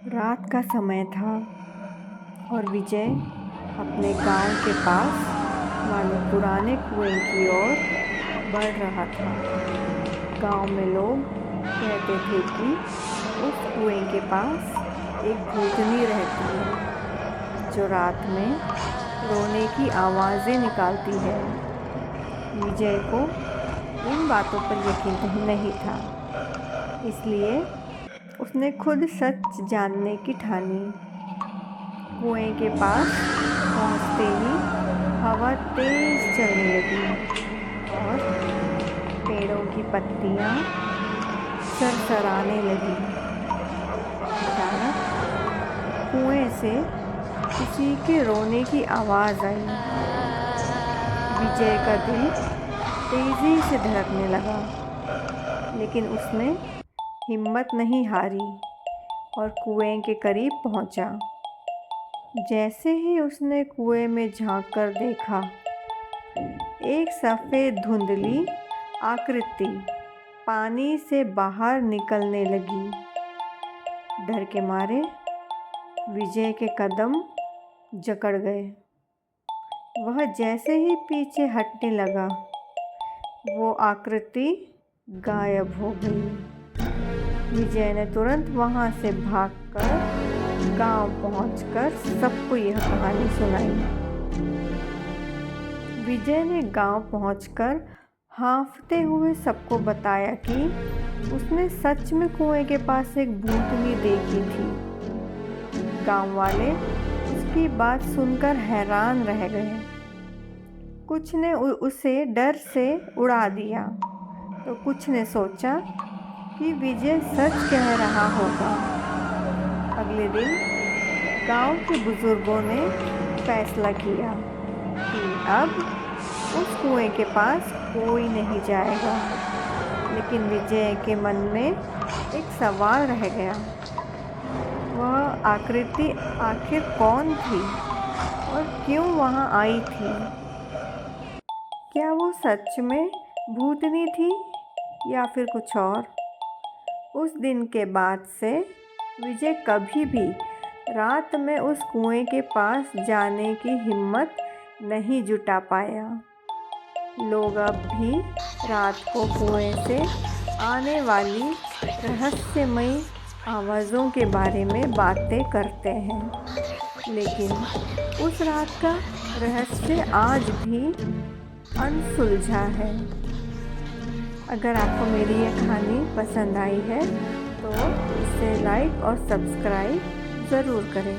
रात का समय था और विजय अपने गांव के पास वाले पुराने कुएं की ओर बढ़ रहा था। गांव में लोग कहते थे कि उस कुएं के पास एक भूतनी रहती है जो रात में रोने की आवाज़ें निकालती है। विजय को इन बातों पर यकीन नहीं था, इसलिए उसने खुद सच जानने की ठानी। कुएं के पास पहुंचते ही हवा तेज चलने लगी और पेड़ों की पत्तियां सरसराने लगी। अचानक कुएं से किसी के रोने की आवाज़ आई। विजय का दिल तेजी से धड़कने लगा, लेकिन उसने हिम्मत नहीं हारी और कुएं के करीब पहुंचा। जैसे ही उसने कुएं में झांककर देखा, एक सफ़ेद धुंधली आकृति पानी से बाहर निकलने लगी। डर के मारे विजय के कदम जकड़ गए। वह जैसे ही पीछे हटने लगा, वो आकृति गायब हो गई। विजय ने तुरंत वहां से भागकर गांव पहुंचकर सबको यह कहानी सुनाई। विजय ने गांव पहुंचकर हाँफते हुए सबको बताया कि उसने सच में कुएं के पास एक भूतनी देखी थी। गांव वाले उसकी बात सुनकर हैरान रह गए। कुछ ने उसे डर से उड़ा दिया, तो कुछ ने सोचा कि विजय सच कह रहा होगा। अगले दिन गांव के बुजुर्गों ने फैसला किया कि अब उस कुएं के पास कोई नहीं जाएगा। लेकिन विजय के मन में एक सवाल रह गया। वह आकृति आखिर कौन थी और क्यों वहां आई थी? क्या वो सच में भूतनी थी या फिर कुछ और? उस दिन के बाद से विजय कभी भी रात में उस कुएं के पास जाने की हिम्मत नहीं जुटा पाया। लोग अब भी रात को कुएं से आने वाली रहस्यमयी आवाज़ों के बारे में बातें करते हैं, लेकिन उस रात का रहस्य आज भी अनसुलझा है। अगर आपको मेरी ये कहानी पसंद आई है तो इसे लाइक और सब्सक्राइब ज़रूर करें।